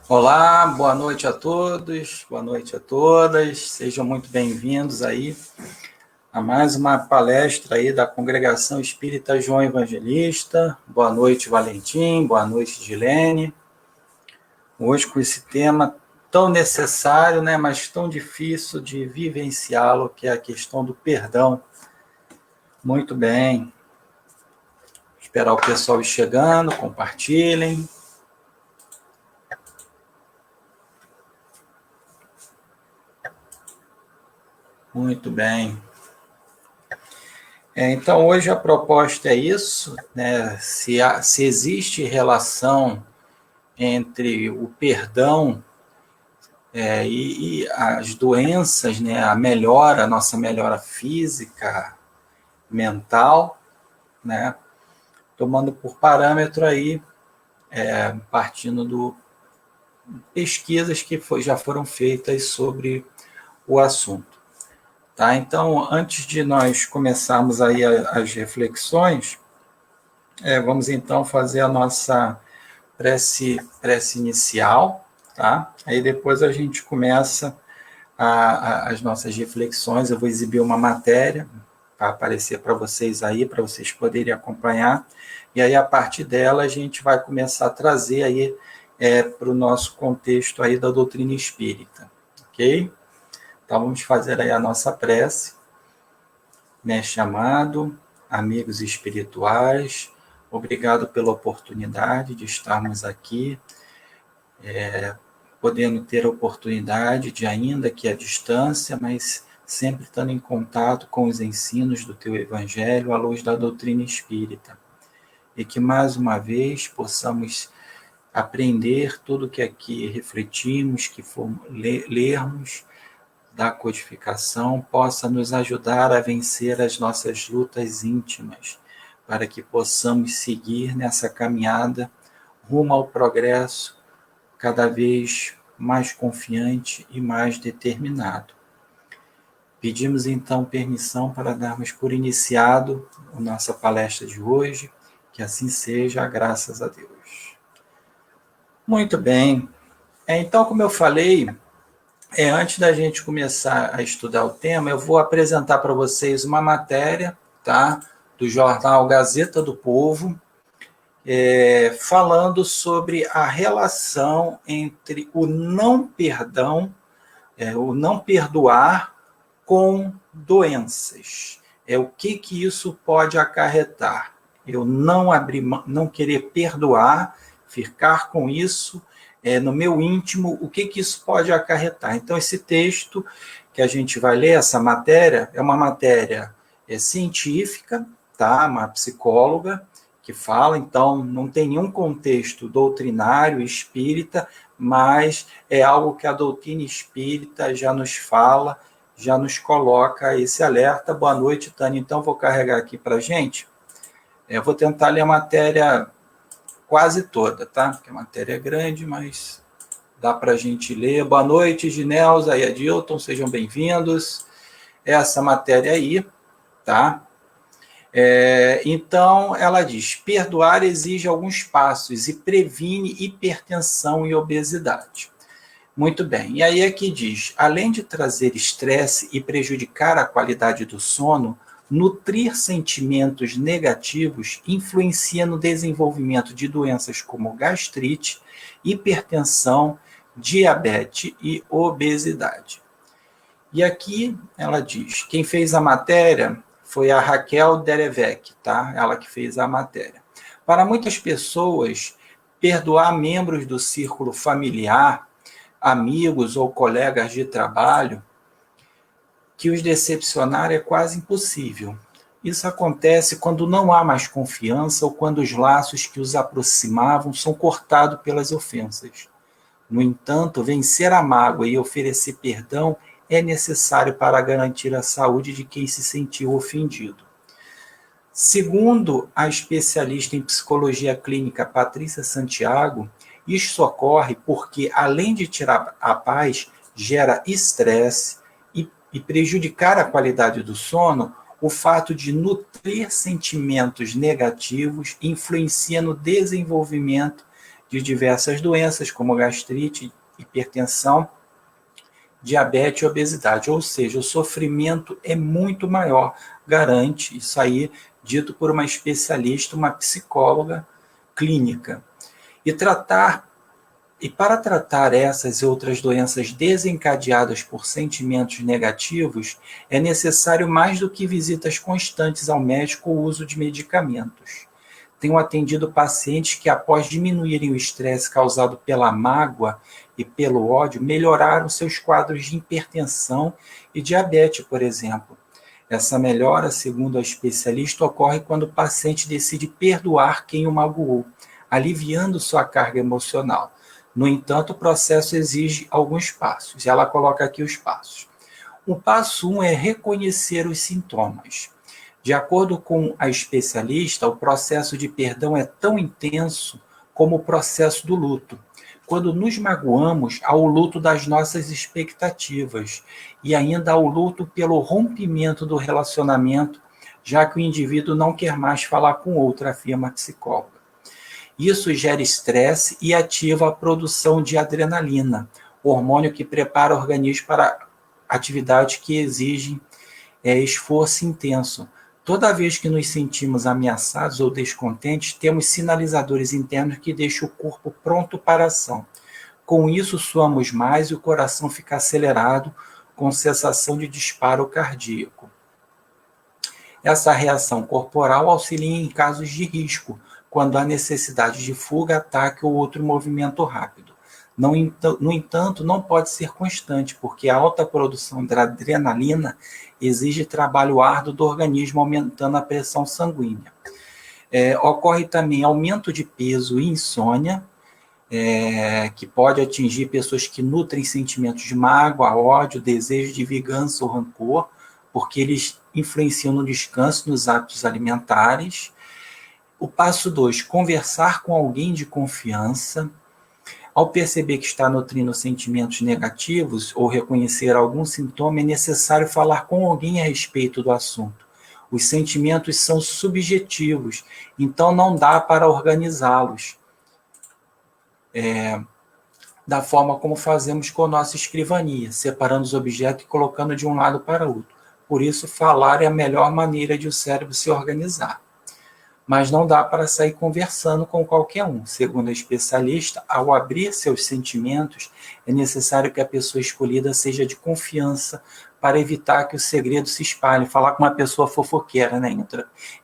Olá, boa noite a todos, boa noite a todas, sejam muito bem-vindos aí a mais uma palestra aí da Congregação Espírita João Evangelista. Boa noite, Valentim, boa noite, Gilene. Hoje com esse tema tão necessário, né, mas tão difícil de vivenciá-lo, que é a questão do perdão. Muito bem. Esperar o pessoal ir chegando, compartilhem. Muito bem. Então, hoje a proposta é isso, né? Se existe relação entre o perdão e as doenças, né? A nossa melhora física, mental, né? Tomando por parâmetro aí, partindo de pesquisas que já foram feitas sobre o assunto. Tá? Então, antes de nós começarmos aí as reflexões, vamos então fazer a nossa prece inicial, tá? Aí depois a gente começa as nossas reflexões. Eu vou exibir uma matéria para aparecer para vocês aí, para vocês poderem acompanhar, e aí a partir dela a gente vai começar a trazer aí para o nosso contexto aí da doutrina espírita, ok? Então vamos fazer aí a nossa prece, Mestre amado, amigos espirituais, obrigado pela oportunidade de estarmos aqui, podendo ter a oportunidade de, ainda que à distância, mas sempre estando em contato com os ensinos do Teu Evangelho à luz da doutrina espírita. E que, mais uma vez, possamos aprender tudo que aqui refletimos, que formos lermos, da codificação, possa nos ajudar a vencer as nossas lutas íntimas, para que possamos seguir nessa caminhada rumo ao progresso, cada vez mais confiante e mais determinado. Pedimos então permissão para darmos por iniciado a nossa palestra de hoje, que assim seja, graças a Deus. Muito bem. Então, como eu falei, antes da gente começar a estudar o tema, eu vou apresentar para vocês uma matéria, tá, do jornal Gazeta do Povo, falando sobre a relação entre o não perdão, o não perdoar com doenças. O que isso pode acarretar? Eu não querer perdoar, ficar com isso no meu íntimo, o que isso pode acarretar. Então, esse texto que a gente vai ler, essa matéria, é uma matéria científica, tá? Uma psicóloga que fala, então não tem nenhum contexto doutrinário espírita, mas é algo que a doutrina espírita já nos fala, já nos coloca esse alerta. Boa noite, Tânia. Então, vou carregar aqui para a gente. Vou tentar ler a matéria quase toda, tá? Porque a matéria é grande, mas dá para a gente ler. Boa noite, Ginelza e Adilton, sejam bem-vindos. Essa matéria aí, tá? Então, ela diz, perdoar exige alguns passos e previne hipertensão e obesidade. Muito bem, e aí aqui diz, além de trazer estresse e prejudicar a qualidade do sono, nutrir sentimentos negativos influencia no desenvolvimento de doenças como gastrite, hipertensão, diabetes e obesidade. E aqui ela diz, quem fez a matéria foi a Raquel Derevec, tá? Ela que fez a matéria. Para muitas pessoas, perdoar membros do círculo familiar, amigos ou colegas de trabalho, que os decepcionar é quase impossível. Isso acontece quando não há mais confiança ou quando os laços que os aproximavam são cortados pelas ofensas. No entanto, vencer a mágoa e oferecer perdão é necessário para garantir a saúde de quem se sentiu ofendido. Segundo a especialista em psicologia clínica Patrícia Santiago, isso ocorre porque, além de tirar a paz, gera estresse e prejudicar a qualidade do sono, o fato de nutrir sentimentos negativos influencia no desenvolvimento de diversas doenças, como gastrite, hipertensão, diabetes e obesidade. Ou seja, o sofrimento é muito maior. Garante isso aí, dito por uma especialista, uma psicóloga clínica. Para tratar essas e outras doenças desencadeadas por sentimentos negativos, é necessário mais do que visitas constantes ao médico ou uso de medicamentos. Tenho atendido pacientes que, após diminuírem o estresse causado pela mágoa e pelo ódio, melhoraram seus quadros de hipertensão e diabetes, por exemplo. Essa melhora, segundo a especialista, ocorre quando o paciente decide perdoar quem o magoou, aliviando sua carga emocional. No entanto, o processo exige alguns passos. Ela coloca aqui os passos. O passo 1 é reconhecer os sintomas. De acordo com a especialista, o processo de perdão é tão intenso como o processo do luto. Quando nos magoamos, há o luto das nossas expectativas e ainda há o luto pelo rompimento do relacionamento, já que o indivíduo não quer mais falar com outra, afirma a psicóloga. Isso gera estresse e ativa a produção de adrenalina, hormônio que prepara o organismo para atividades que exigem esforço intenso. Toda vez que nos sentimos ameaçados ou descontentes, temos sinalizadores internos que deixam o corpo pronto para a ação. Com isso, suamos mais e o coração fica acelerado, com sensação de disparo cardíaco. Essa reação corporal auxilia em casos de risco, quando há necessidade de fuga, ataque ou outro movimento rápido. No entanto, não pode ser constante, porque a alta produção de adrenalina exige trabalho árduo do organismo, aumentando a pressão sanguínea. Ocorre também aumento de peso e insônia, que pode atingir pessoas que nutrem sentimentos de mágoa, ódio, desejo de vingança ou rancor, porque eles influenciam no descanso, nos hábitos alimentares. O passo 2, conversar com alguém de confiança. Ao perceber que está nutrindo sentimentos negativos ou reconhecer algum sintoma, é necessário falar com alguém a respeito do assunto. Os sentimentos são subjetivos, então não dá para organizá-los da forma como fazemos com a nossa escrivania, separando os objetos e colocando de um lado para o outro. Por isso, falar é a melhor maneira de o cérebro se organizar. Mas não dá para sair conversando com qualquer um. Segundo a especialista, ao abrir seus sentimentos, é necessário que a pessoa escolhida seja de confiança para evitar que o segredo se espalhe. Falar com uma pessoa fofoqueira, né?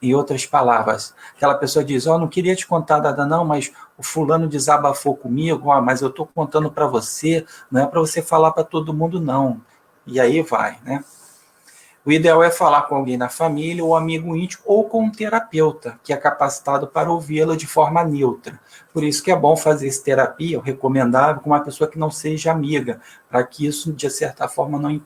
Em outras palavras, aquela pessoa diz, não queria te contar nada não, mas o fulano desabafou comigo, mas eu estou contando para você, não é para você falar para todo mundo não. E aí vai, né? O ideal é falar com alguém da família, ou amigo íntimo, ou com um terapeuta, que é capacitado para ouvi-la de forma neutra. Por isso que é bom fazer essa terapia, o recomendável, com uma pessoa que não seja amiga, para que isso, de certa forma, não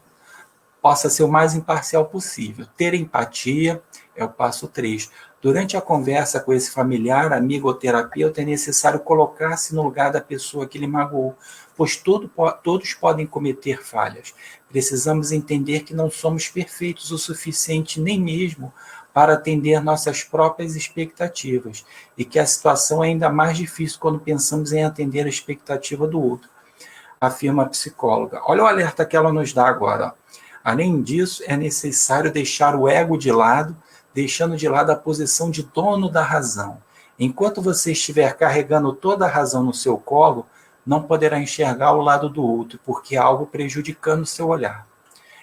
possa ser o mais imparcial possível. Ter empatia é o passo 3. Durante a conversa com esse familiar, amigo ou terapeuta, é necessário colocar-se no lugar da pessoa que lhe magoou, pois todos podem cometer falhas. Precisamos entender que não somos perfeitos o suficiente nem mesmo para atender nossas próprias expectativas, e que a situação é ainda mais difícil quando pensamos em atender a expectativa do outro, afirma a psicóloga. Olha o alerta que ela nos dá agora. Além disso, é necessário deixar o ego de lado, deixando de lado a posição de dono da razão. Enquanto você estiver carregando toda a razão no seu colo, não poderá enxergar o lado do outro, porque há algo prejudicando o seu olhar.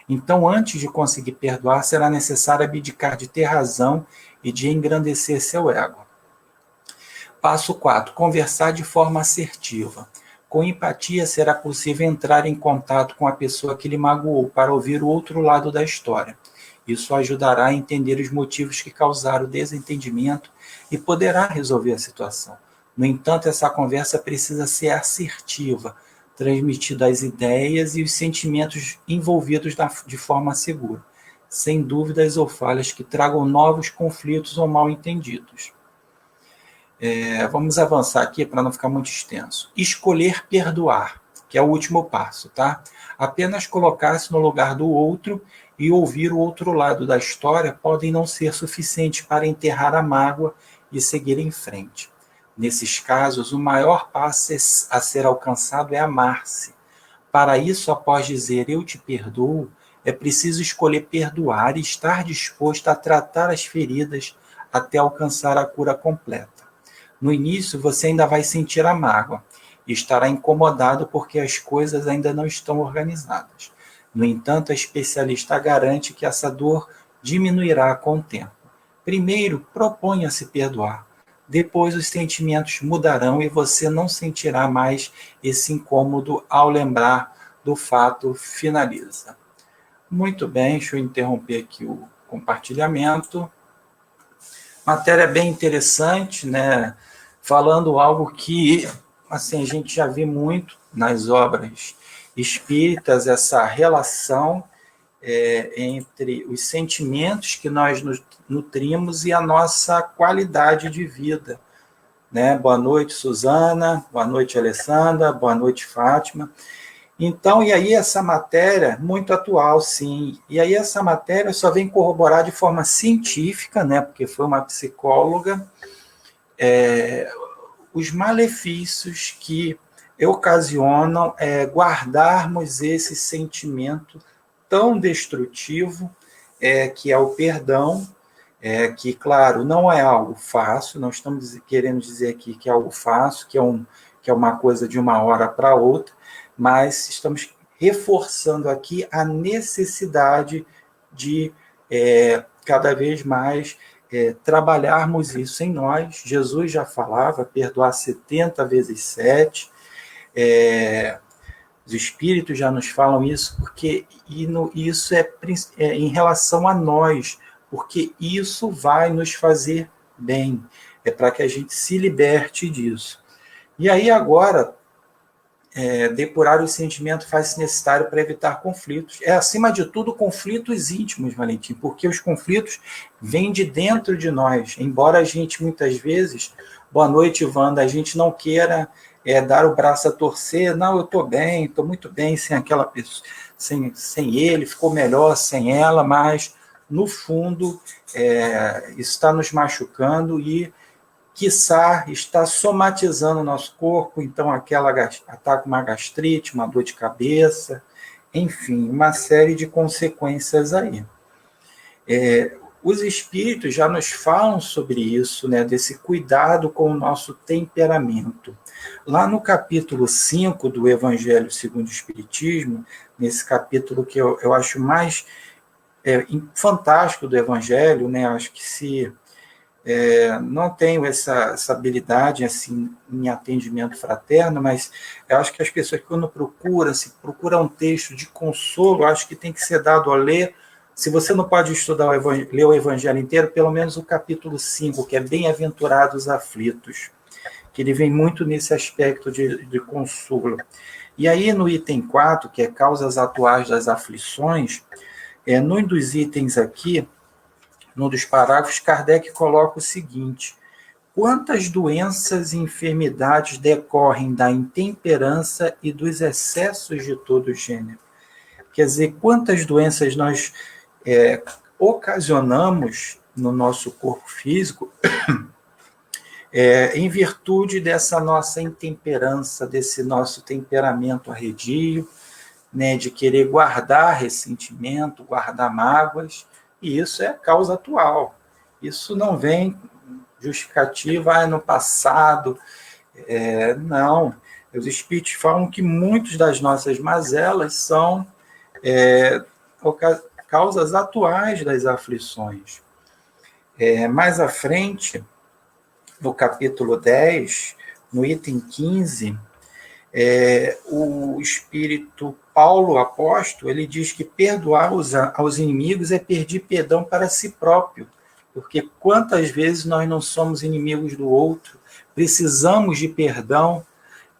Então, antes de conseguir perdoar, será necessário abdicar de ter razão e de engrandecer seu ego. Passo 4. Conversar de forma assertiva. Com empatia, será possível entrar em contato com a pessoa que lhe magoou para ouvir o outro lado da história. Isso ajudará a entender os motivos que causaram o desentendimento e poderá resolver a situação. No entanto, essa conversa precisa ser assertiva, transmitindo as ideias e os sentimentos envolvidos de forma segura, sem dúvidas ou falhas que tragam novos conflitos ou mal-entendidos. Vamos avançar aqui para não ficar muito extenso. Escolher perdoar, que é o último passo, tá? Apenas colocar-se no lugar do outro e ouvir o outro lado da história podem não ser suficientes para enterrar a mágoa e seguir em frente. Nesses casos, o maior passo a ser alcançado é amar-se. Para isso, após dizer eu te perdoo, é preciso escolher perdoar e estar disposto a tratar as feridas até alcançar a cura completa. No início, você ainda vai sentir a mágoa e estará incomodado porque as coisas ainda não estão organizadas. No entanto, a especialista garante que essa dor diminuirá com o tempo. Primeiro, proponha-se perdoar. Depois, os sentimentos mudarão e você não sentirá mais esse incômodo ao lembrar do fato. Finaliza. Muito bem, deixa eu interromper aqui o compartilhamento. Matéria bem interessante, né? Falando algo que assim, a gente já vê muito nas obras espíritas, essa relação entre os sentimentos que nós nos nutrimos e a nossa qualidade de vida. Né? Boa noite, Suzana. Boa noite, Alessandra. Boa noite, Fátima. Então, e aí essa matéria, muito atual, sim. E aí essa matéria só vem corroborar de forma científica, né? Porque foi uma psicóloga, os malefícios que ocasionam guardarmos esse sentimento tão destrutivo, que é o perdão, que, claro, não é algo fácil, não estamos querendo dizer aqui que é algo fácil, que é uma coisa de uma hora para outra, mas estamos reforçando aqui a necessidade de cada vez mais trabalharmos isso em nós. Jesus já falava, perdoar 70 vezes 7, os espíritos já nos falam isso, porque isso é em relação a nós, porque isso vai nos fazer bem, é para que a gente se liberte disso. E aí agora, depurar o sentimento faz-se necessário para evitar conflitos. Acima de tudo, conflitos íntimos, Valentim, porque os conflitos vêm de dentro de nós, embora a gente muitas vezes, boa noite, Wanda, a gente não queira dar o braço a torcer, não, eu estou bem, estou muito bem sem aquela pessoa, sem ele, ficou melhor sem ela, mas no fundo isso está nos machucando e quiçá está somatizando o nosso corpo, então ataca uma gastrite, uma dor de cabeça, enfim, uma série de consequências aí. Os espíritos já nos falam sobre isso, né, desse cuidado com o nosso temperamento. Lá no capítulo 5 do Evangelho segundo o Espiritismo, nesse capítulo que eu acho mais fantástico do Evangelho, né, acho que se não tenho essa habilidade assim, em atendimento fraterno, mas eu acho que as pessoas, quando procuram um texto de consolo, acho que tem que ser dado a ler. Se você não pode ler o Evangelho inteiro, pelo menos o capítulo 5, que é Bem-aventurados aflitos, que ele vem muito nesse aspecto de consolo. E aí, no item 4, que é causas atuais das aflições, num dos itens aqui, num dos parágrafos, Kardec coloca o seguinte: quantas doenças e enfermidades decorrem da intemperança e dos excessos de todo gênero? Quer dizer, quantas doenças nós ocasionamos no nosso corpo físico em virtude dessa nossa intemperança, desse nosso temperamento arredio, né, de querer guardar ressentimento, guardar mágoas, e isso é causa atual. Isso não vem justificativa no passado, não. Os espíritos falam que muitas das nossas mazelas são causas atuais das aflições. Mais à frente, no capítulo 10, no item 15, o espírito Paulo, apóstolo, ele diz que perdoar aos inimigos é pedir perdão para si próprio, porque quantas vezes nós não somos inimigos do outro, precisamos de perdão.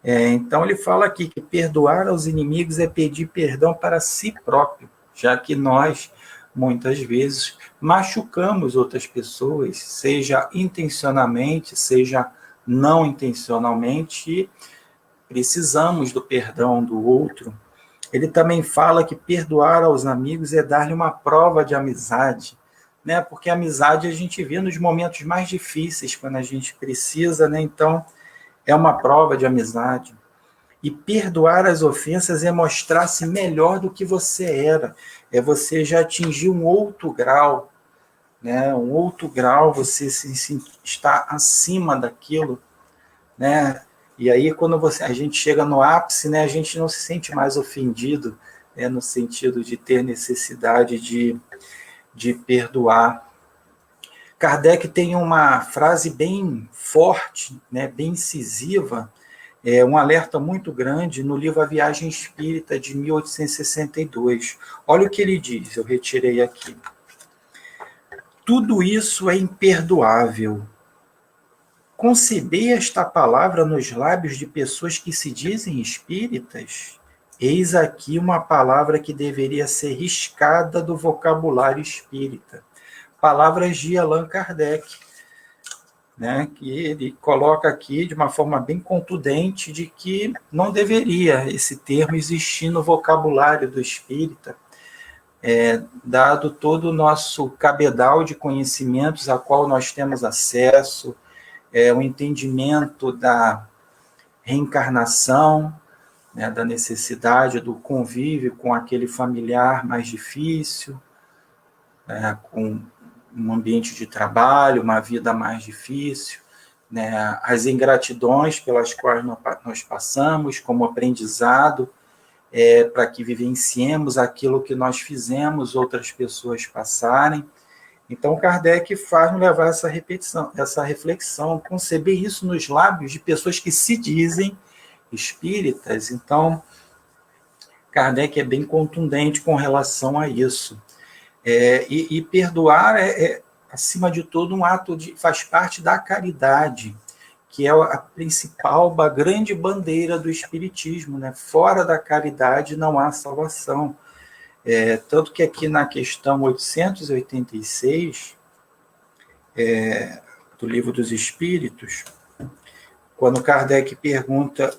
Então ele fala aqui que perdoar aos inimigos é pedir perdão para si próprio, já que nós, muitas vezes, machucamos outras pessoas, seja intencionalmente, seja não intencionalmente, e precisamos do perdão do outro. Ele também fala que perdoar aos amigos é dar-lhe uma prova de amizade, né? Porque a amizade a gente vê nos momentos mais difíceis, quando a gente precisa, né? Então, é uma prova de amizade. E perdoar as ofensas é mostrar-se melhor do que você era. É você já atingir um outro grau, né? Um outro grau, você está acima daquilo, né? E aí, quando a gente chega no ápice, né, a gente não se sente mais ofendido, né, no sentido de ter necessidade de perdoar. Kardec tem uma frase bem forte, né, bem incisiva, um alerta muito grande no livro A Viagem Espírita, de 1862. Olha o que ele diz, eu retirei aqui. Tudo isso é imperdoável. Conceber esta palavra nos lábios de pessoas que se dizem espíritas? Eis aqui uma palavra que deveria ser riscada do vocabulário espírita. Palavras de Allan Kardec, né, que ele coloca aqui de uma forma bem contundente de que não deveria esse termo existir no vocabulário do espírita, dado todo o nosso cabedal de conhecimentos a qual nós temos acesso, o entendimento da reencarnação, né, da necessidade do convívio com aquele familiar mais difícil, né, com um ambiente de trabalho, uma vida mais difícil, né, as ingratidões pelas quais nós passamos como aprendizado, para que vivenciemos aquilo que nós fizemos outras pessoas passarem. Então, Kardec faz nos levar essa repetição, essa reflexão, conceber isso nos lábios de pessoas que se dizem espíritas. Então, Kardec é bem contundente com relação a isso. E perdoar acima de tudo, um ato faz parte da caridade, que é a principal, a grande bandeira do espiritismo, né? Fora da caridade não há salvação. Tanto que aqui na questão 886, do Livro dos Espíritos, quando Kardec pergunta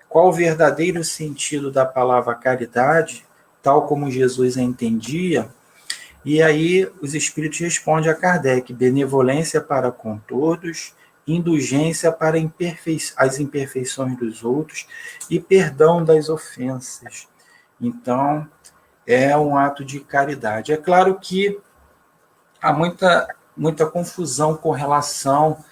qual o verdadeiro sentido da palavra caridade, tal como Jesus a entendia, e aí os Espíritos respondem a Kardec: benevolência para com todos, indulgência para as imperfeições dos outros e perdão das ofensas. Então, é um ato de caridade. É claro que há muita confusão com relação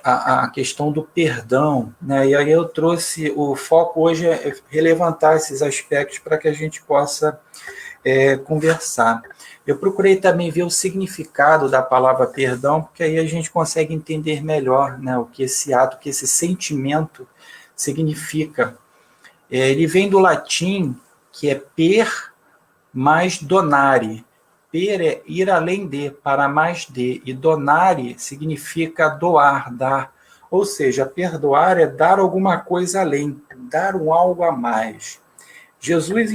à questão do perdão, né? E aí eu trouxe, o foco hoje é relevantar esses aspectos para que a gente possa conversar. Eu procurei também ver o significado da palavra perdão, porque aí a gente consegue entender melhor, né, o que esse ato, o que esse sentimento significa. Ele vem do latim, que é per mais donare. Per é ir além de, para mais de, e donare significa doar, dar. Ou seja, perdoar é dar alguma coisa além, dar um algo a mais. Jesus,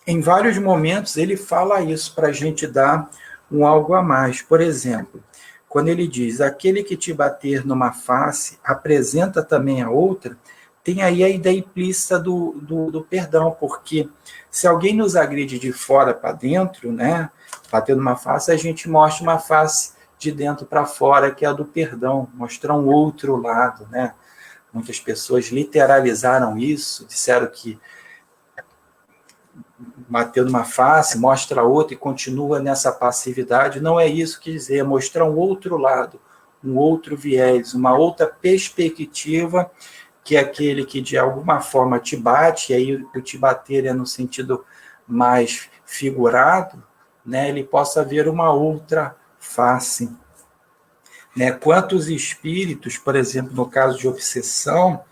em vários momentos, ele fala isso para a gente dar um algo a mais. Por exemplo, quando ele diz: aquele que te bater numa face, apresenta também a outra, tem aí a ideia implícita do perdão, porque se alguém nos agride de fora para dentro, né, batendo uma face, a gente mostra uma face de dentro para fora, que é a do perdão, mostrar um outro lado, né? Muitas pessoas literalizaram isso, disseram que batendo uma face, mostra a outra e continua nessa passividade. Não é isso que dizer, é mostrar um outro lado, um outro viés, uma outra perspectiva, que é aquele que de alguma forma te bate, e aí o te bater é no sentido mais figurado, né? Ele possa ver uma outra face. Né? Quantos espíritos, por exemplo, no caso de obsessão,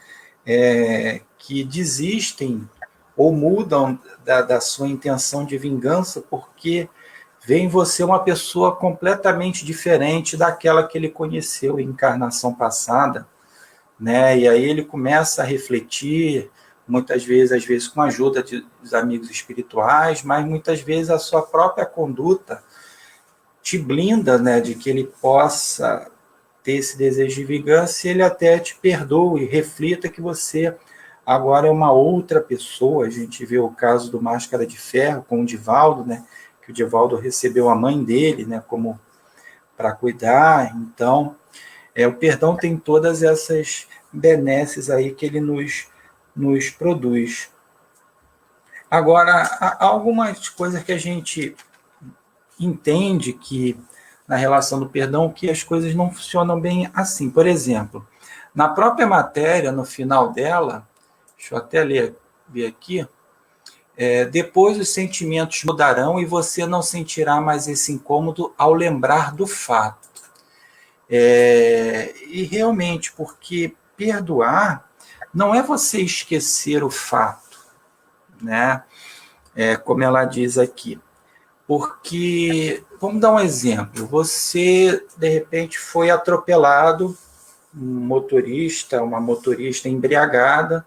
que desistem ou mudam da sua intenção de vingança porque vê em você uma pessoa completamente diferente daquela que ele conheceu em encarnação passada, né? E aí ele começa a refletir, muitas vezes, às vezes com a ajuda dos amigos espirituais, mas muitas vezes a sua própria conduta te blinda, né, de que ele possa ter esse desejo de vingança, e ele até te perdoe, reflita que você agora é uma outra pessoa. A gente vê o caso do Máscara de Ferro com o Divaldo, né, que o Divaldo recebeu a mãe dele, né, como para cuidar. Então, o perdão tem todas essas benesses aí que ele nos produz. Agora, há algumas coisas que a gente entende que, na relação do perdão, que as coisas não funcionam bem assim. Por exemplo, na própria matéria, no final dela, deixa eu até ver aqui, depois os sentimentos mudarão e você não sentirá mais esse incômodo ao lembrar do fato. E realmente, porque perdoar não é você esquecer o fato, né? Como ela diz aqui. Porque, vamos dar um exemplo, você, de repente, foi atropelado, uma motorista embriagada,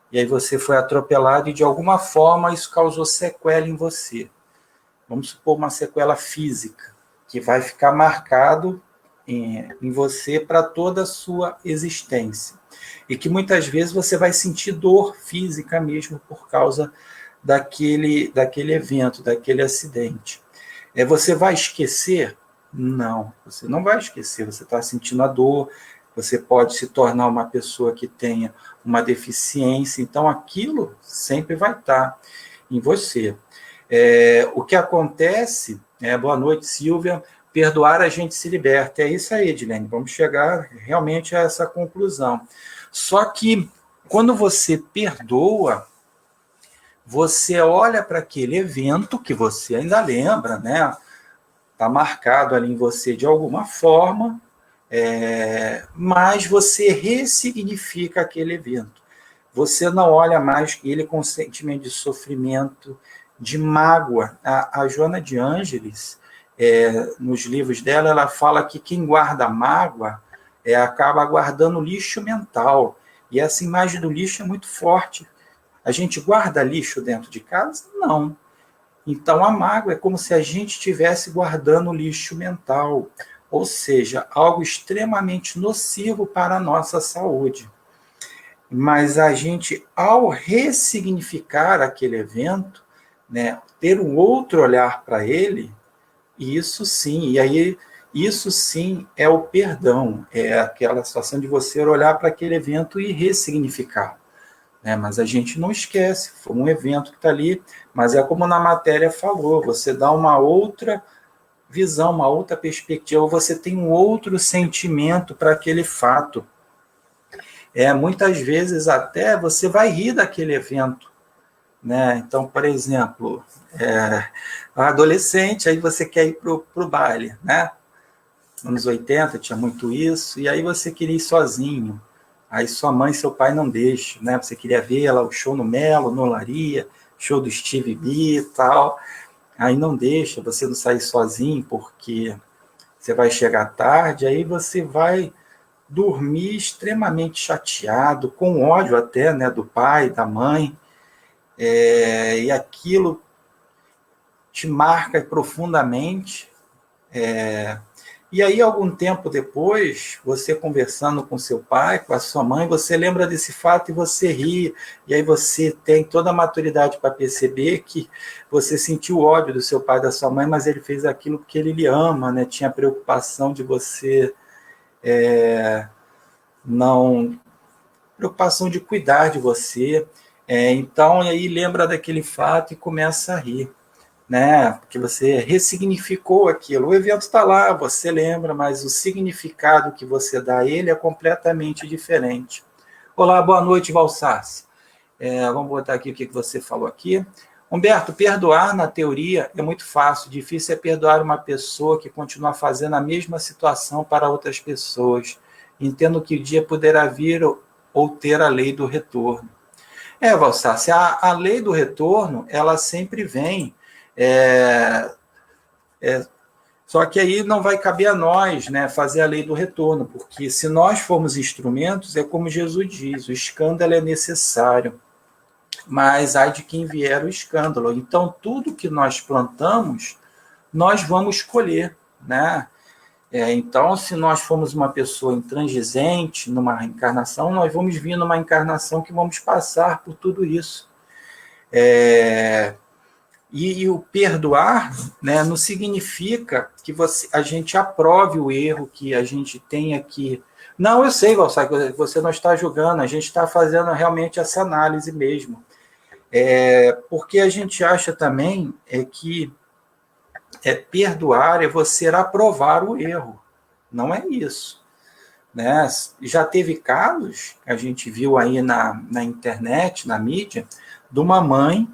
e aí você foi atropelado e, de alguma forma, isso causou sequela em você. Vamos supor uma sequela física, que vai ficar marcado em você para toda a sua existência. E que muitas vezes você vai sentir dor física mesmo por causa daquele evento, daquele acidente. Você vai esquecer? Não, você não vai esquecer. Você está sentindo a dor, você pode se tornar uma pessoa que tenha uma deficiência, então aquilo sempre vai estar em você. O que acontece, boa noite, Silvia, perdoar a gente se liberta. É isso aí, Edilene, vamos chegar realmente a essa conclusão. Só que quando você perdoa, você olha para aquele evento que você ainda lembra, né? Está marcado ali em você de alguma forma, mas você ressignifica aquele evento. Você não olha mais ele com sentimento de sofrimento, de mágoa. A Joana de Ângeles, nos livros dela, ela fala que quem guarda mágoa acaba guardando lixo mental. E essa imagem do lixo é muito forte. A gente guarda lixo dentro de casa? Não. Então, a mágoa é como se a gente estivesse guardando lixo mental, ou seja, algo extremamente nocivo para a nossa saúde. Mas a gente, ao ressignificar aquele evento, né, ter um outro olhar para ele, isso sim, e aí isso sim é o perdão, é aquela situação de você olhar para aquele evento e ressignificar. Mas a gente não esquece, foi um evento que está ali, mas é como na matéria falou, você dá uma outra visão, uma outra perspectiva, você tem um outro sentimento para aquele fato. Muitas vezes até você vai rir daquele evento, né? Então, por exemplo, adolescente, aí você quer ir para o baile, né? Anos 80 tinha muito isso, e aí você queria ir sozinho. Aí sua mãe e seu pai não deixam, né? Você queria ver ela, o show no Melo, no Olaria, show do Steve B e tal. Aí não deixa, você não sair sozinho porque você vai chegar tarde, aí você vai dormir extremamente chateado, com ódio até, né, do pai, da mãe, e aquilo te marca profundamente. E aí, algum tempo depois, você conversando com seu pai, com a sua mãe, você lembra desse fato e você ri. E aí você tem toda a maturidade para perceber que você sentiu ódio do seu pai e da sua mãe, mas ele fez aquilo porque ele lhe ama, né? Tinha preocupação de você não... Preocupação de cuidar de você. Então, aí lembra daquele fato e começa a rir. Né? Porque você ressignificou aquilo. O evento está lá, você lembra, mas o significado que você dá a ele é completamente diferente. Olá, boa noite, Valsassi. Vamos botar aqui o que você falou aqui. Humberto, perdoar na teoria é muito fácil, difícil é perdoar uma pessoa que continua fazendo a mesma situação para outras pessoas. Entendo que o dia poderá vir ou ter a lei do retorno. Valsassi, a lei do retorno, ela sempre vem. Só que aí não vai caber a nós, né, fazer a lei do retorno, porque se nós formos instrumentos, é como Jesus diz, o escândalo é necessário, mas ai de quem vier o escândalo. Então, tudo que nós plantamos, nós vamos colher, né? Então, se nós formos uma pessoa intransigente numa reencarnação, nós vamos vir numa encarnação que vamos passar por tudo isso. E o perdoar, né, não significa que a gente aprove o erro, que a gente tenha que... Não, eu sei, Valsar, você não está julgando, a gente está fazendo realmente essa análise mesmo. Porque a gente acha também que perdoar é você aprovar o erro. Não é isso. Né? Já teve casos, a gente viu aí na internet, na mídia, de uma mãe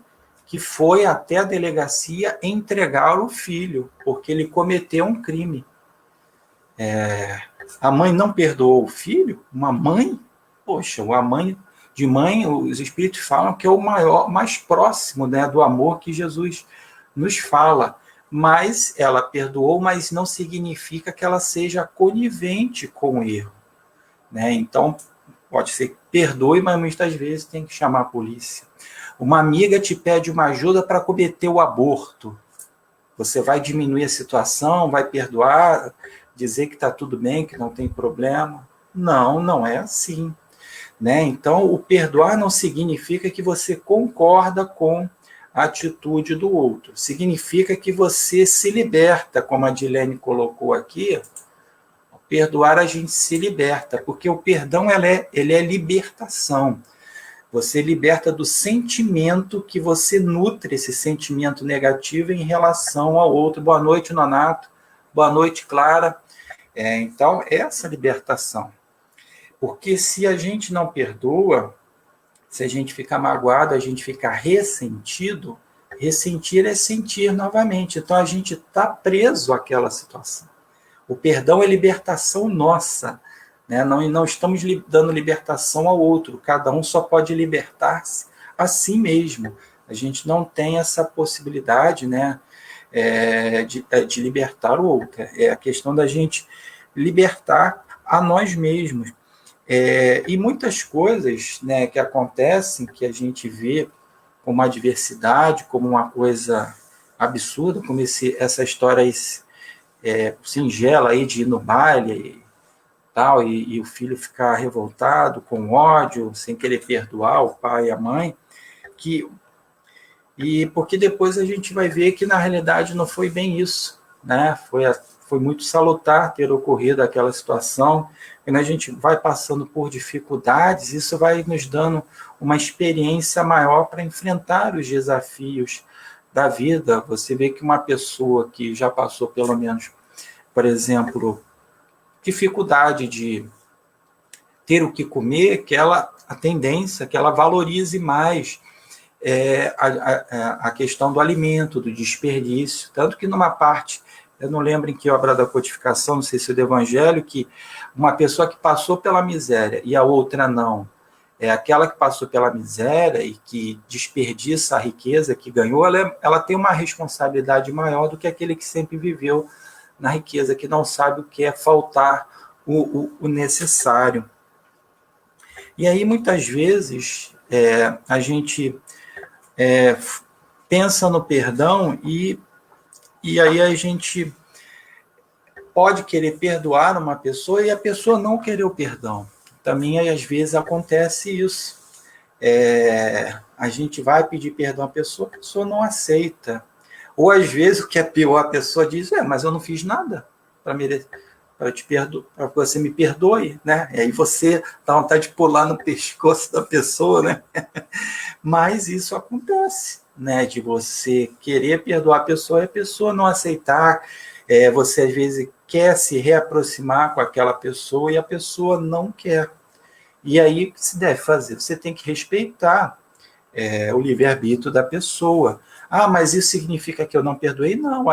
que foi até a delegacia entregar o filho, porque ele cometeu um crime. A mãe não perdoou o filho? Uma mãe? Poxa, a mãe de mãe, os espíritos falam que é o maior, mais próximo, né, do amor que Jesus nos fala. Mas ela perdoou, mas não significa que ela seja conivente com o erro. Né? Então, pode ser que perdoe, mas muitas vezes tem que chamar a polícia. Uma amiga te pede uma ajuda para cometer o aborto. Você vai diminuir a situação, vai perdoar, dizer que está tudo bem, que não tem problema. Não, não é assim. Né? Então, o perdoar não significa que você concorda com a atitude do outro. Significa que você se liberta, como a Dilene colocou aqui. Perdoar a gente se liberta, porque o perdão ele é libertação. Você liberta do sentimento que você nutre esse sentimento negativo em relação ao outro. Boa noite, Nonato. Boa noite, Clara. Então, essa libertação. Porque se a gente não perdoa, se a gente ficar magoado, a gente ficar ressentido, ressentir é sentir novamente. Então, a gente está preso àquela situação. O perdão é libertação nossa. Né? Não estamos dando libertação ao outro. Cada um só pode libertar-se a si mesmo. A gente não tem essa possibilidade, né, de libertar o outro. É a questão da gente libertar a nós mesmos. E muitas coisas, né, que acontecem, que a gente vê como adversidade, como uma coisa absurda, como essa história aí, singela aí de ir no baile tal, e o filho ficar revoltado, com ódio, sem querer perdoar o pai e a mãe, porque depois a gente vai ver que na realidade não foi bem isso, né? Foi muito salutar ter ocorrido aquela situação. Quando a gente vai passando por dificuldades, isso vai nos dando uma experiência maior para enfrentar os desafios da vida. Você vê que uma pessoa que já passou pelo menos, por exemplo, dificuldade de ter o que comer, a tendência é que ela valorize mais a questão do alimento, do desperdício. Tanto que numa parte, eu não lembro em que obra da codificação, não sei se é do Evangelho, que uma pessoa que passou pela miséria e a outra não, aquela que passou pela miséria e que desperdiça a riqueza que ganhou, ela tem uma responsabilidade maior do que aquele que sempre viveu na riqueza, que não sabe o que é faltar o necessário. E aí, muitas vezes, a gente pensa no perdão e aí a gente pode querer perdoar uma pessoa e a pessoa não querer o perdão. Também, às vezes, acontece isso. A gente vai pedir perdão à pessoa, a pessoa não aceita. Ou, às vezes, o que é pior, a pessoa diz, mas eu não fiz nada para merecer, para que você me perdoe, né? E aí você dá vontade de pular no pescoço da pessoa, né? Mas isso acontece, né? De você querer perdoar a pessoa e a pessoa não aceitar. Você, às vezes, quer se reaproximar com aquela pessoa e a pessoa não quer. E aí, o que se deve fazer? Você tem que respeitar o livre-arbítrio da pessoa. Mas isso significa que eu não perdoei? Não,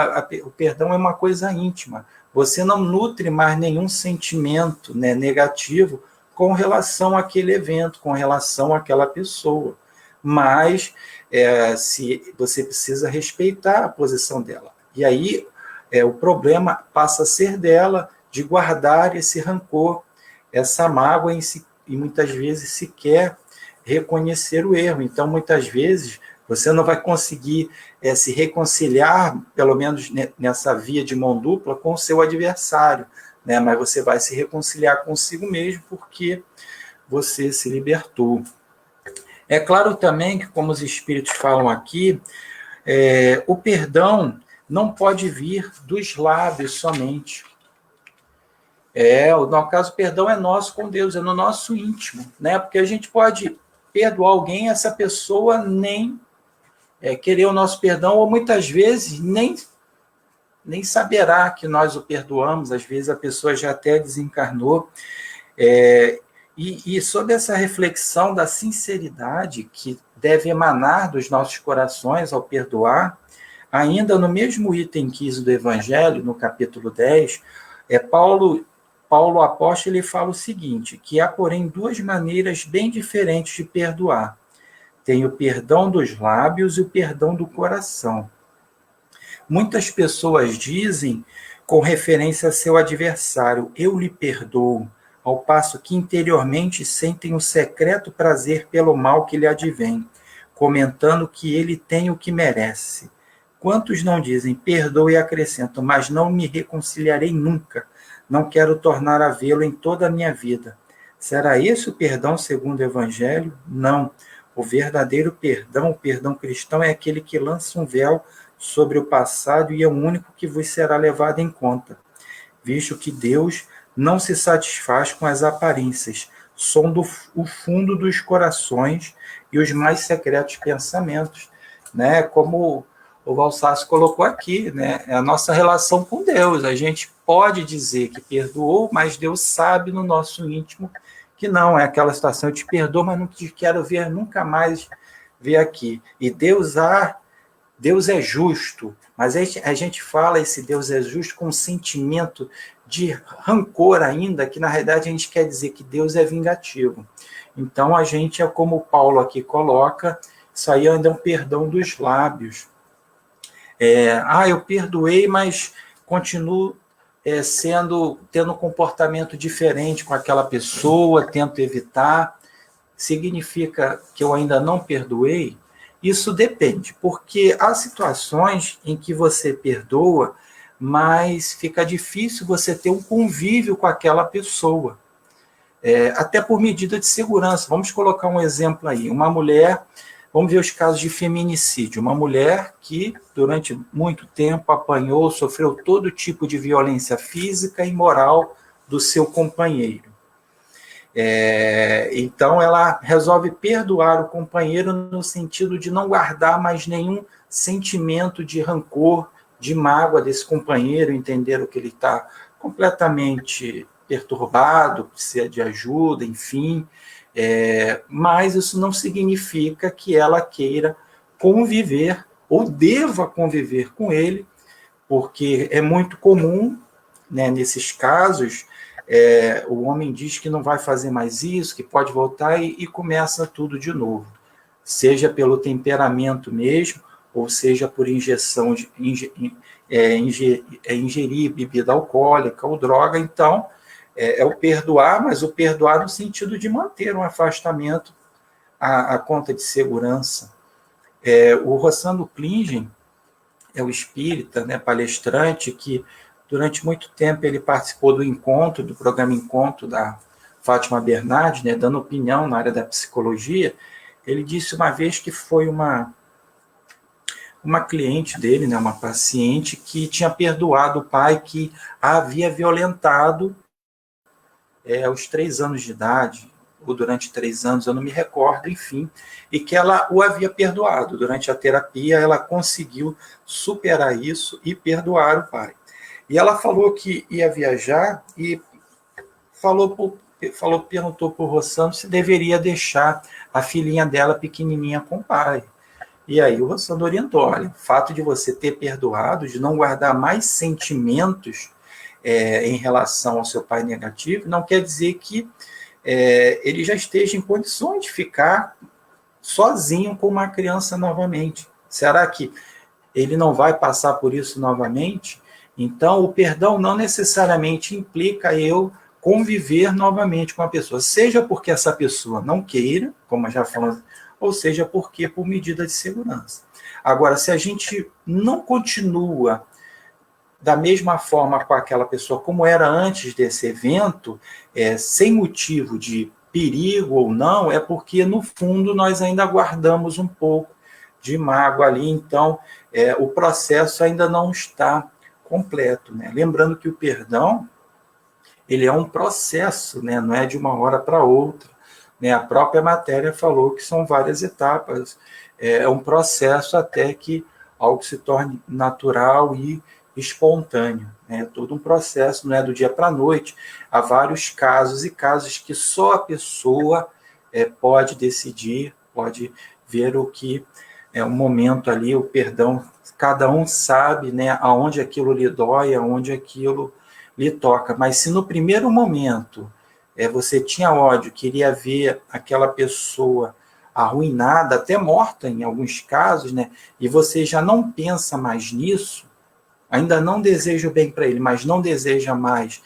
o perdão é uma coisa íntima. Você não nutre mais nenhum sentimento, né, negativo com relação àquele evento, com relação àquela pessoa. Mas se você precisa respeitar a posição dela. E aí o problema passa a ser dela de guardar esse rancor, essa mágoa e muitas vezes sequer reconhecer o erro. Então, muitas vezes, você não vai conseguir se reconciliar, pelo menos nessa via de mão dupla, com o seu adversário, né? Mas você vai se reconciliar consigo mesmo porque você se libertou. É claro também que, como os espíritos falam aqui, O perdão não pode vir dos lábios somente. No caso, o perdão é nosso com Deus, é no nosso íntimo, né? Porque a gente pode perdoar alguém, essa pessoa nem querer o nosso perdão, ou muitas vezes nem saberá que nós o perdoamos, às vezes a pessoa já até desencarnou. E sobre essa reflexão da sinceridade que deve emanar dos nossos corações ao perdoar, ainda no mesmo item 15 do Evangelho, no capítulo 10, Paulo apóstolo, ele fala o seguinte, que há, porém, duas maneiras bem diferentes de perdoar. Tem o perdão dos lábios e o perdão do coração. Muitas pessoas dizem, com referência a seu adversário, eu lhe perdoo, ao passo que interiormente sentem um secreto prazer pelo mal que lhe advém, comentando que ele tem o que merece. Quantos não dizem, perdoe e acrescentam, mas não me reconciliarei nunca, não quero tornar a vê-lo em toda a minha vida. Será esse o perdão segundo o Evangelho? Não. O verdadeiro perdão, o perdão cristão, é aquele que lança um véu sobre o passado e é o único que vos será levado em conta, visto que Deus não se satisfaz com as aparências, sonda o fundo dos corações e os mais secretos pensamentos, né? Como o Valsace colocou aqui, né? É a nossa relação com Deus. A gente pode dizer que perdoou, mas Deus sabe no nosso íntimo que não, é aquela situação, eu te perdoo, mas não te quero ver nunca mais ver aqui. E Deus é justo, mas a gente fala esse Deus é justo com um sentimento de rancor ainda, que na realidade a gente quer dizer que Deus é vingativo. Então a gente é como Paulo aqui coloca, isso aí ainda é um perdão dos lábios. Eu perdoei, mas continuo tendo um comportamento diferente com aquela pessoa, tento evitar. Significa que eu ainda não perdoei? Isso depende, porque há situações em que você perdoa, mas fica difícil você ter um convívio com aquela pessoa, até por medida de segurança. Vamos colocar um exemplo aí, uma mulher, vamos ver os casos de feminicídio, uma mulher que durante muito tempo apanhou, sofreu todo tipo de violência física e moral do seu companheiro. Então ela resolve perdoar o companheiro no sentido de não guardar mais nenhum sentimento de rancor, de mágoa desse companheiro, entender o que ele está completamente perturbado, precisa de ajuda, enfim. Mas isso não significa que ela queira conviver ou deva conviver com ele, porque é muito comum, né, nesses casos, o homem diz que não vai fazer mais isso, que pode voltar e começa tudo de novo, seja pelo temperamento mesmo, ou seja por injeção, ingerir bebida alcoólica ou droga. Então, é o perdoar, mas o perdoar no sentido de manter um afastamento à conta de segurança. O Rossano Klingen é o espírita, né, palestrante, que durante muito tempo ele participou do programa Encontro da Fátima Bernardes, né, dando opinião na área da psicologia. Ele disse uma vez que foi uma cliente dele, né, uma paciente, que tinha perdoado o pai que a havia violentado aos 3 anos de idade, ou durante 3 anos, eu não me recordo, enfim, e que ela o havia perdoado. Durante a terapia, ela conseguiu superar isso e perdoar o pai. E ela falou que ia viajar e perguntou para o Rossano se deveria deixar a filhinha dela pequenininha com o pai. E aí o Rossano orientou, olha, o fato de você ter perdoado, de não guardar mais sentimentos em relação ao seu pai negativo, não quer dizer que ele já esteja em condições de ficar sozinho com uma criança novamente. Será que ele não vai passar por isso novamente? Então, o perdão não necessariamente implica eu conviver novamente com a pessoa, seja porque essa pessoa não queira, como já falamos, ou seja porque por medida de segurança. Agora, se a gente não continua da mesma forma com aquela pessoa como era antes desse evento, sem motivo de perigo ou não, é porque, no fundo, nós ainda guardamos um pouco de mágoa ali, então o processo ainda não está completo, né? Lembrando que o perdão, ele é um processo, né? Não é de uma hora para outra, né? A própria matéria falou que são várias etapas, é um processo até que algo se torne natural e espontâneo, né? Todo um processo, não é do dia para a noite. Há vários casos e casos que só a pessoa pode decidir, pode ver o que é um momento ali, o perdão, cada um sabe, né, aonde aquilo lhe dói, aonde aquilo lhe toca. Mas se no primeiro momento você tinha ódio, queria ver aquela pessoa arruinada, até morta em alguns casos, né, e você já não pensa mais nisso, ainda não deseja o bem para ele, mas não deseja mais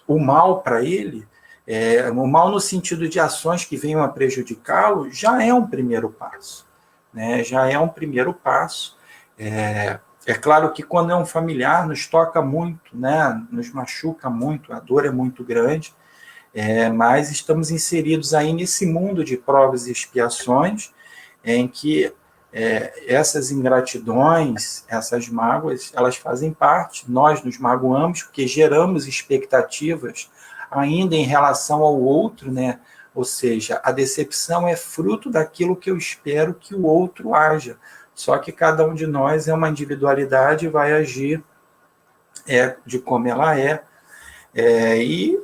o mal para ele, o mal no sentido de ações que venham a prejudicá-lo, já é um primeiro passo, né? Já é um primeiro passo. É claro que quando é um familiar, nos toca muito, né? Nos machuca muito, a dor é muito grande, mas estamos inseridos aí nesse mundo de provas e expiações, em que essas ingratidões, essas mágoas, elas fazem parte. Nós nos magoamos porque geramos expectativas ainda em relação ao outro, né? Ou seja, a decepção é fruto daquilo que eu espero que o outro haja. Só que cada um de nós é uma individualidade e vai agir de como ela é. E,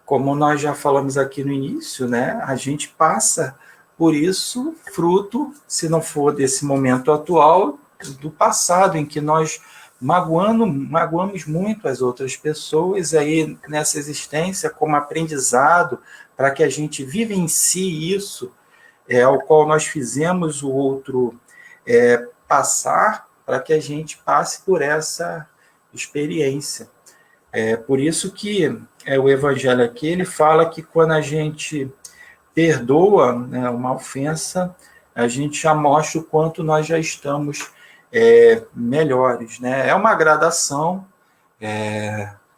como nós já falamos aqui no início, né, a gente passa por isso, fruto, se não for desse momento atual, do passado, em que nós magoamos muito as outras pessoas, aí nessa existência, como aprendizado, para que a gente vivencie isso, ao qual nós fizemos o outro passar, para que a gente passe por essa experiência. Por isso que o Evangelho aqui, ele fala que quando a gente perdoa, né, uma ofensa, a gente já mostra o quanto nós já estamos melhores, né? É uma gradação,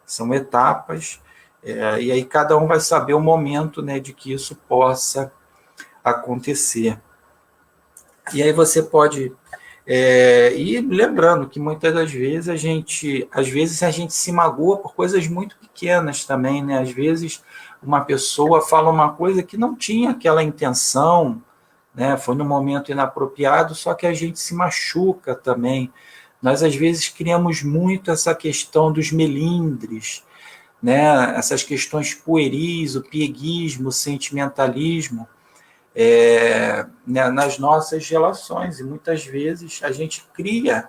são etapas, e aí cada um vai saber o momento, né, de que isso possa acontecer. E aí você pode ir lembrando que muitas das vezes às vezes a gente se magoa por coisas muito pequenas também, né? Às vezes uma pessoa fala uma coisa que não tinha aquela intenção, né? Foi num momento inapropriado, só que a gente se machuca também. Nós às vezes criamos muito essa questão dos melindres, né? Essas questões pueris, o pieguismo, o sentimentalismo, nas nossas relações, e muitas vezes a gente cria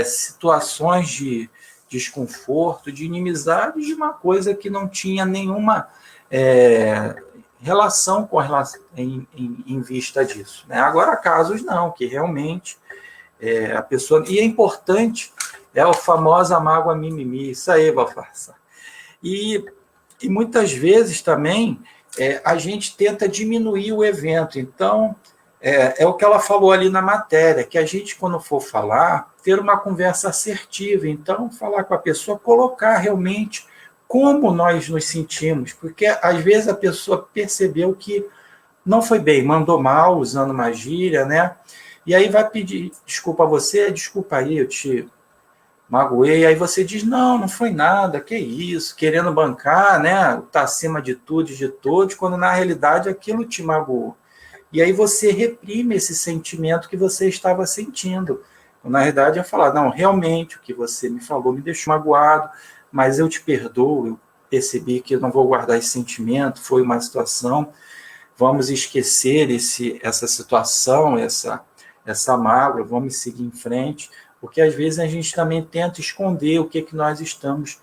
situações de desconforto, de inimizade, de uma coisa que não tinha nenhuma relação em vista disso, né? Agora, casos não, que realmente a pessoa... E é importante, a famosa mágoa mimimi, isso aí, Valfarsa. E muitas vezes também a gente tenta diminuir o evento. Então, o que ela falou ali na matéria, que a gente, quando for falar, ter uma conversa assertiva. Então, falar com a pessoa, colocar realmente como nós nos sentimos, porque às vezes a pessoa percebeu que não foi bem, mandou mal, usando uma gíria, né? E aí vai pedir desculpa a você, desculpa aí, eu te magoei, aí você diz, não foi nada, que isso, querendo bancar, né, tá acima de tudo e de todos, quando na realidade aquilo te magoou. E aí você reprime esse sentimento que você estava sentindo. Na realidade é falar, não, realmente o que você me falou me deixou magoado, mas eu te perdoo, eu percebi que eu não vou guardar esse sentimento, foi uma situação, vamos esquecer essa situação, essa mágoa, vamos seguir em frente, porque às vezes a gente também tenta esconder o que nós estamos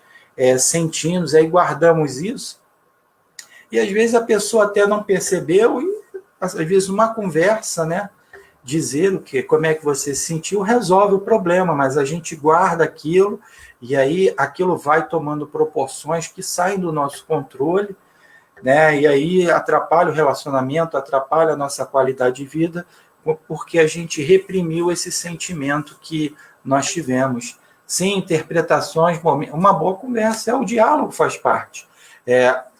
sentindo, aí guardamos isso, e às vezes a pessoa até não percebeu, e às vezes uma conversa, né, dizer como é que você se sentiu, resolve o problema, mas a gente guarda aquilo, e aí aquilo vai tomando proporções que saem do nosso controle, né, e aí atrapalha o relacionamento, atrapalha a nossa qualidade de vida, porque a gente reprimiu esse sentimento que nós tivemos. Sem interpretações, uma boa conversa, o diálogo faz parte.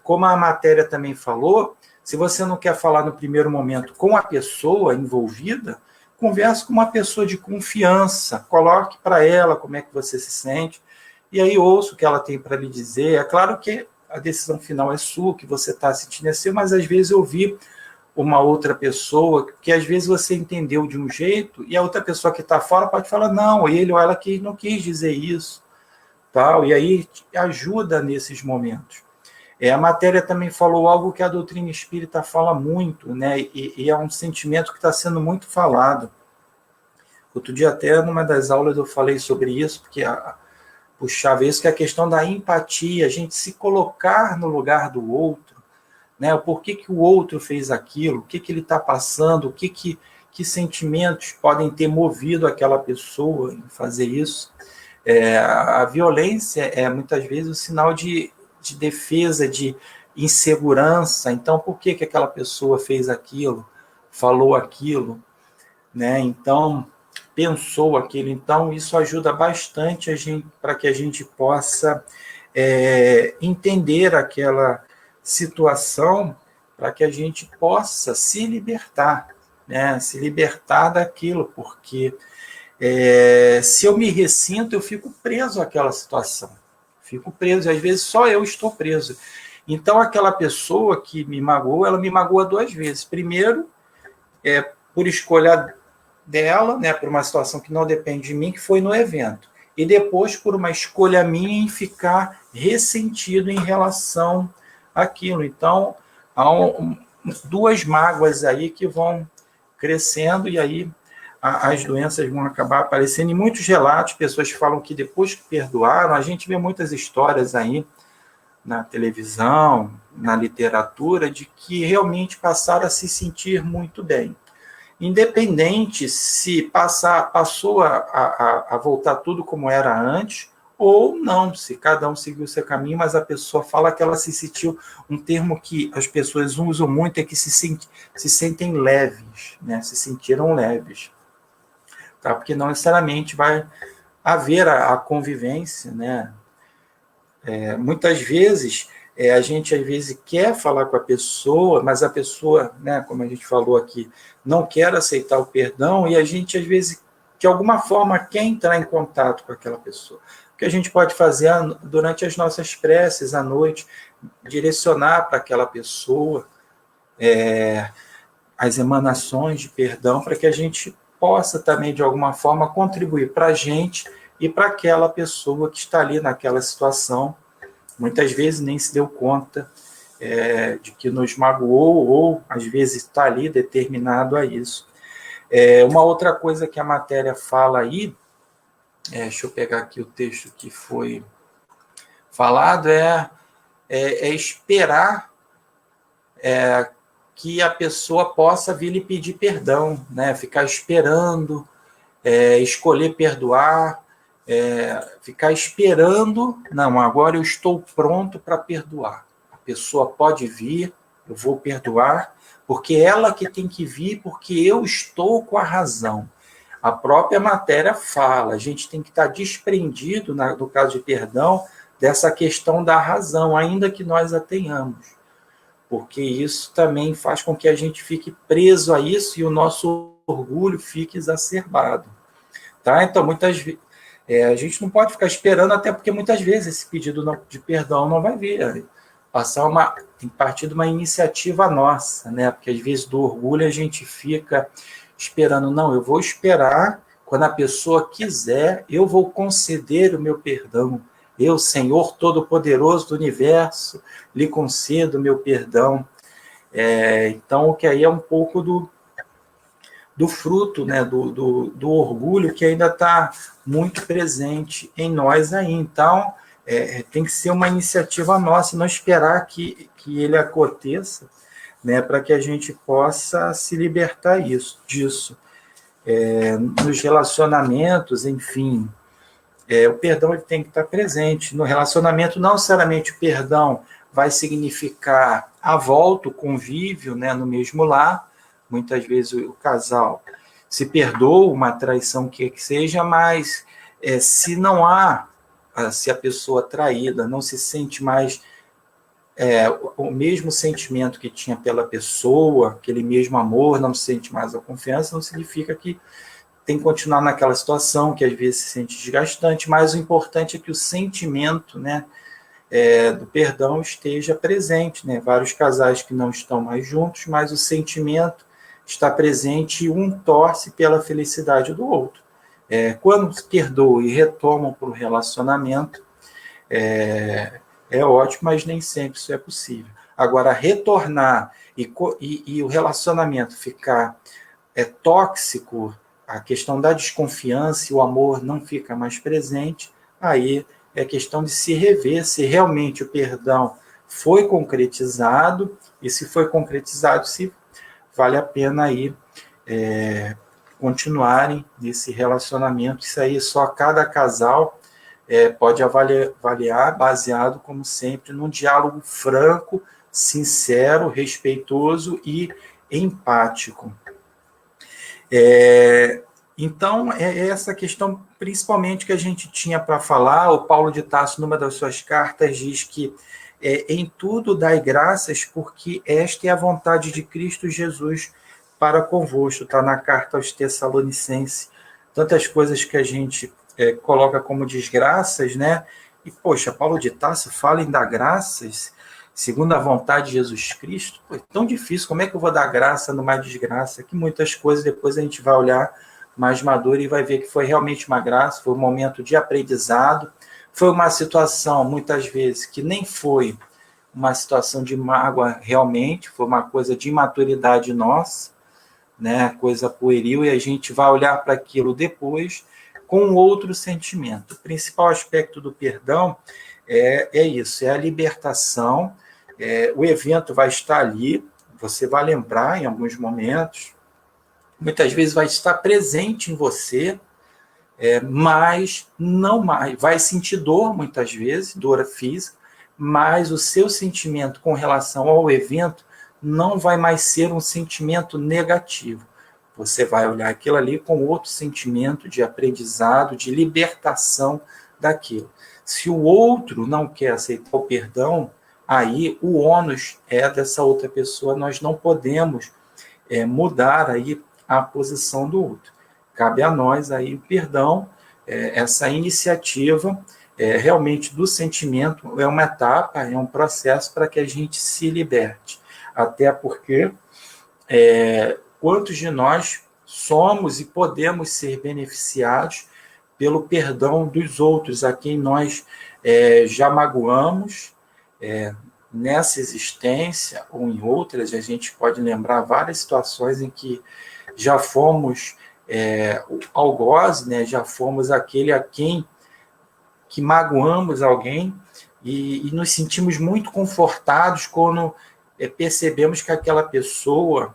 Como a matéria também falou, se você não quer falar no primeiro momento com a pessoa envolvida, converse com uma pessoa de confiança, coloque para ela como é que você se sente, e aí ouça o que ela tem para lhe dizer. É claro que a decisão final é sua, que você está sentindo é seu, mas às vezes ouvir uma outra pessoa, que às vezes você entendeu de um jeito, e a outra pessoa que está fora pode falar, não, ele ou ela que não quis dizer isso, tal, e aí ajuda nesses momentos. A matéria também falou algo que a doutrina espírita fala muito, né, e é um sentimento que está sendo muito falado. Outro dia até numa das aulas eu falei sobre isso, porque puxava isso, que é a questão da empatia, a gente se colocar no lugar do outro, né? O porquê que o outro fez aquilo, o que ele está passando, que sentimentos podem ter movido aquela pessoa em fazer isso. A violência é muitas vezes o sinal de defesa, de insegurança. Então, por que aquela pessoa fez aquilo, falou aquilo, né? Então, pensou aquilo. Então, isso ajuda bastante a gente, para que a gente possa entender aquela situação, para que a gente possa se libertar, né? Se libertar daquilo, porque se eu me ressinto, eu fico preso àquela situação. Fico preso, e às vezes só eu estou preso. Então, aquela pessoa que me magoou, ela me magoa 2 vezes. Primeiro, por escolha dela, né, por uma situação que não depende de mim, que foi no evento. E depois, por uma escolha minha em ficar ressentido em relação àquilo. Então, há 2 mágoas aí que vão crescendo, e aí as doenças vão acabar aparecendo. Em muitos relatos, pessoas falam que depois que perdoaram, a gente vê muitas histórias aí na televisão, na literatura, de que realmente passaram a se sentir muito bem. Independente se passou a voltar tudo como era antes, ou não, se cada um seguiu o seu caminho, mas a pessoa fala que ela se sentiu, um termo que as pessoas usam muito é que se sentem leves, né? Se sentiram leves. Tá? Porque não necessariamente vai haver a convivência, né? Muitas vezes, a gente às vezes quer falar com a pessoa, mas a pessoa, né, como a gente falou aqui, não quer aceitar o perdão, e a gente às vezes, de alguma forma, quer entrar em contato com aquela pessoa. O que a gente pode fazer durante as nossas preces à noite, direcionar para aquela pessoa as emanações de perdão, para que a gente possa também, de alguma forma, contribuir para a gente e para aquela pessoa que está ali naquela situação, muitas vezes nem se deu conta de que nos magoou, ou às vezes está ali determinado a isso. Uma outra coisa que a matéria fala aí, deixa eu pegar aqui o texto que foi falado, esperar que a pessoa possa vir lhe pedir perdão, né? Ficar esperando, escolher perdoar, ficar esperando, não, agora eu estou pronto para perdoar. A pessoa pode vir, eu vou perdoar, porque ela que tem que vir, porque eu estou com a razão. A própria matéria fala, a gente tem que estar desprendido, no caso de perdão, dessa questão da razão, ainda que nós a tenhamos. Porque isso também faz com que a gente fique preso a isso e o nosso orgulho fique exacerbado. Tá? Então, muitas vezes, a gente não pode ficar esperando, até porque muitas vezes esse pedido de perdão não vai vir. Tem que partir de uma iniciativa nossa, né? Porque às vezes do orgulho a gente fica esperando, não, eu vou esperar, quando a pessoa quiser, eu vou conceder o meu perdão. Eu, Senhor Todo-Poderoso do Universo, lhe concedo o meu perdão. Então, o que aí é um pouco do fruto, né, do orgulho que ainda está muito presente em nós aí. Então, tem que ser uma iniciativa nossa, não esperar que ele aconteça, né, para que a gente possa se libertar disso. Nos relacionamentos, enfim, o perdão ele tem que estar presente. No relacionamento, não necessariamente o perdão vai significar a volta, o convívio, né, no mesmo lar. Muitas vezes o casal se perdoa uma traição que seja, mas se não há, se a pessoa traída não se sente mais o mesmo sentimento que tinha pela pessoa, aquele mesmo amor, não sente mais a confiança, não significa que tem que continuar naquela situação, que às vezes se sente desgastante, mas o importante é que o sentimento, né, do perdão esteja presente, né? Vários casais que não estão mais juntos, mas o sentimento está presente e um torce pela felicidade do outro. Quando se perdoam e retomam para o relacionamento, é ótimo, mas nem sempre isso é possível. Agora, retornar e o relacionamento ficar tóxico, a questão da desconfiança e o amor não fica mais presente, aí é questão de se rever se realmente o perdão foi concretizado e se foi concretizado, se vale a pena aí continuarem nesse relacionamento. Isso aí só cada casal pode avaliar, baseado, como sempre, num diálogo franco, sincero, respeitoso e empático. Então, é essa questão, principalmente, que a gente tinha para falar. O Paulo de Tarso, numa das suas cartas, diz que em tudo dai graças, porque esta é a vontade de Cristo Jesus para convosco. Está na carta aos Tessalonicenses. Tantas coisas que a gente coloca como desgraças, né? E, poxa, Paulo de Tarso fala em dar graças segundo a vontade de Jesus Cristo. Pô, é tão difícil, como é que eu vou dar graça numa desgraça? Que muitas coisas depois a gente vai olhar mais maduro e vai ver que foi realmente uma graça, foi um momento de aprendizado, foi uma situação, muitas vezes, que nem foi uma situação de mágoa realmente, foi uma coisa de imaturidade nossa, né, coisa pueril, e a gente vai olhar para aquilo depois com outro sentimento. O principal aspecto do perdão é isso, é a libertação. O evento vai estar ali, você vai lembrar em alguns momentos, muitas vezes vai estar presente em você, mas não mais, vai sentir dor muitas vezes, dor física, mas o seu sentimento com relação ao evento não vai mais ser um sentimento negativo. Você vai olhar aquilo ali com outro sentimento de aprendizado, de libertação daquilo. Se o outro não quer aceitar o perdão, aí o ônus é dessa outra pessoa, nós não podemos mudar aí a posição do outro. Cabe a nós aí o perdão, essa iniciativa realmente do sentimento é uma etapa, é um processo para que a gente se liberte. Até porque quantos de nós somos e podemos ser beneficiados pelo perdão dos outros, a quem nós já magoamos nessa existência ou em outras. A gente pode lembrar várias situações em que já fomos algoz, né? Já fomos aquele a quem que magoamos alguém e nos sentimos muito confortados quando percebemos que aquela pessoa,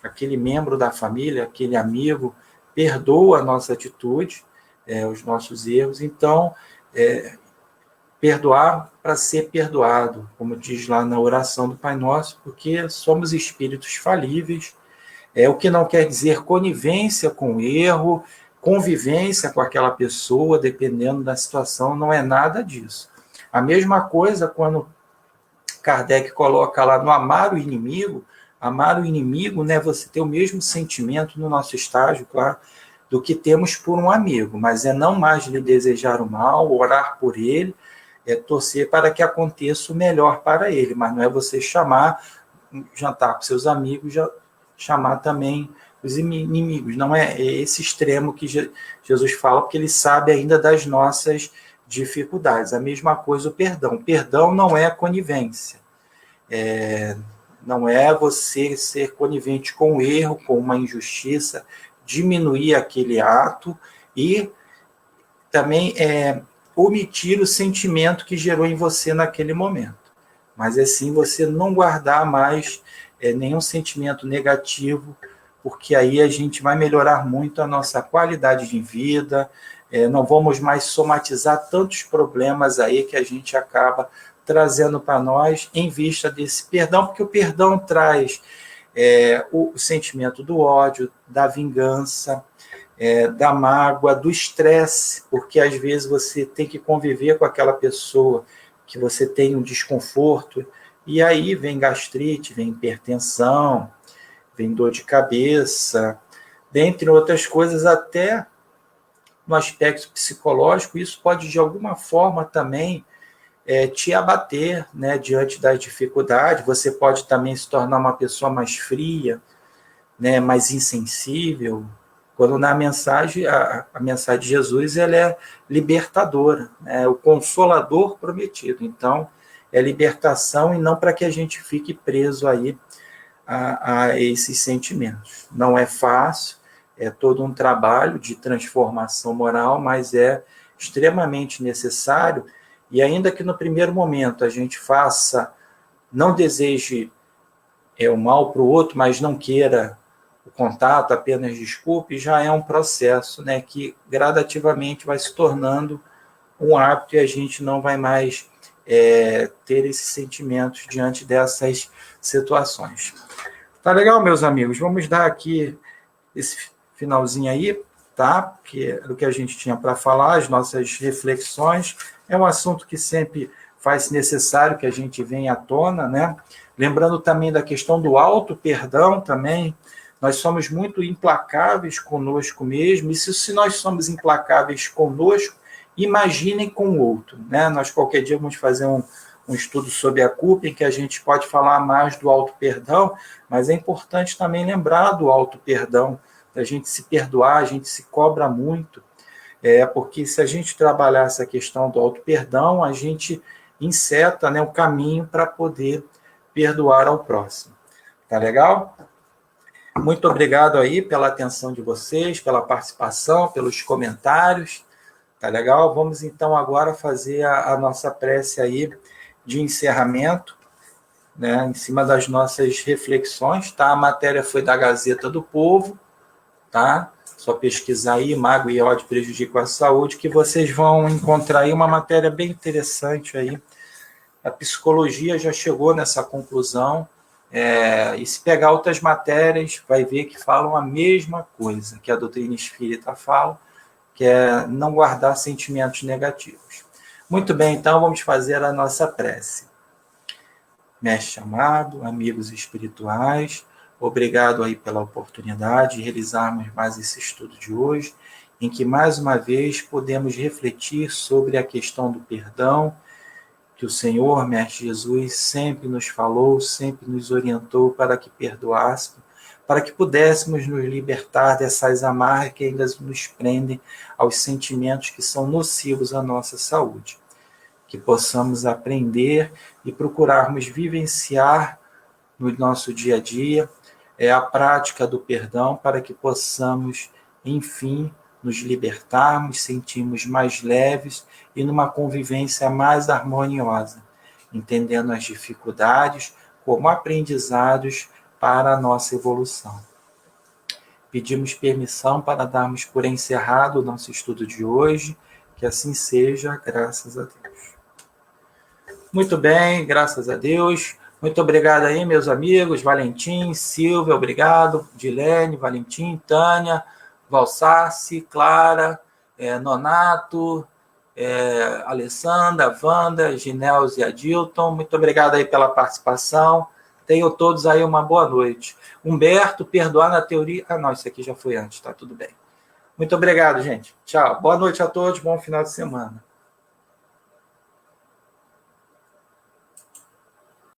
aquele membro da família, aquele amigo, perdoa a nossa atitude, os nossos erros. Então, perdoar para ser perdoado, como diz lá na oração do Pai Nosso, porque somos espíritos falíveis, o que não quer dizer conivência com o erro, convivência com aquela pessoa, dependendo da situação, não é nada disso. A mesma coisa quando Kardec coloca lá no amar o inimigo, né, você ter o mesmo sentimento no nosso estágio, claro, do que temos por um amigo, mas não mais lhe desejar o mal, orar por ele, torcer para que aconteça o melhor para ele, mas não é você jantar com seus amigos, chamar também os inimigos. Não é esse extremo que Jesus fala, porque ele sabe ainda das nossas dificuldades. A mesma coisa o perdão. O perdão não é conivência. Não é você ser conivente com o erro, com uma injustiça, diminuir aquele ato e também omitir o sentimento que gerou em você naquele momento. Mas sim você não guardar mais nenhum sentimento negativo, porque aí a gente vai melhorar muito a nossa qualidade de vida, não vamos mais somatizar tantos problemas aí que a gente acaba trazendo para nós em vista desse perdão, porque o perdão traz o sentimento do ódio, da vingança, da mágoa, do estresse, porque às vezes você tem que conviver com aquela pessoa que você tem um desconforto, e aí vem gastrite, vem hipertensão, vem dor de cabeça, dentre outras coisas, até no aspecto psicológico, isso pode de alguma forma também te abater, né, diante das dificuldades. Você pode também se tornar uma pessoa mais fria, né, mais insensível, quando na mensagem, a mensagem de Jesus, ela é libertadora, né, o consolador prometido. Então, é libertação e não para que a gente fique preso aí a esses sentimentos. Não é fácil, é todo um trabalho de transformação moral, mas é extremamente necessário, e ainda que no primeiro momento a gente faça, não deseje o mal para o outro, mas não queira o contato, apenas desculpe, já é um processo, né, que gradativamente vai se tornando um hábito e a gente não vai mais ter esses sentimentos diante dessas situações. Tá legal, meus amigos? Vamos dar aqui esse finalzinho aí, tá? Que é do que a gente tinha para falar, as nossas reflexões. É um assunto que sempre faz necessário que a gente venha à tona, né? Lembrando também da questão do auto-perdão também. Nós somos muito implacáveis conosco mesmo, e se nós somos implacáveis conosco, imaginem com o outro, né? Nós qualquer dia vamos fazer um estudo sobre a culpa, em que a gente pode falar mais do auto-perdão, mas é importante também lembrar do auto-perdão, da gente se perdoar, a gente se cobra muito, porque se a gente trabalhar essa questão do auto-perdão, a gente inseta, né, o caminho para poder perdoar ao próximo. Tá legal? Muito obrigado aí pela atenção de vocês, pela participação, pelos comentários. Tá legal? Vamos então agora fazer a nossa prece aí de encerramento, né, em cima das nossas reflexões, tá? A matéria foi da Gazeta do Povo, tá? Só pesquisar aí, mágoa e ódio prejudicam a saúde, que vocês vão encontrar aí uma matéria bem interessante aí. A psicologia já chegou nessa conclusão, e se pegar outras matérias, vai ver que falam a mesma coisa que a doutrina espírita fala, que é não guardar sentimentos negativos. Muito bem, então vamos fazer a nossa prece. Mestre amado, amigos espirituais, obrigado aí pela oportunidade de realizarmos mais esse estudo de hoje, em que mais uma vez podemos refletir sobre a questão do perdão, que o Senhor, Mestre Jesus, sempre nos falou, sempre nos orientou para que perdoássemos, para que pudéssemos nos libertar dessas amarras que ainda nos prendem aos sentimentos que são nocivos à nossa saúde. Que possamos aprender e procurarmos vivenciar no nosso dia a dia a prática do perdão para que possamos, enfim, nos libertarmos, sentirmos mais leves e numa convivência mais harmoniosa, entendendo as dificuldades como aprendizados para a nossa evolução. Pedimos permissão para darmos por encerrado o nosso estudo de hoje, que assim seja, graças a Deus. Muito bem, graças a Deus. Muito obrigado aí, meus amigos, Valentim, Silvia, obrigado, Dilene, Valentim, Tânia, Valsassi, Clara, Nonato, Alessandra, Wanda, Ginelze e Adilton. Muito obrigado aí pela participação. Tenham todos aí uma boa noite. Humberto, perdoar na teoria... Ah, não, isso aqui já foi antes, tá tudo bem. Muito obrigado, gente. Tchau. Boa noite a todos, bom final de semana.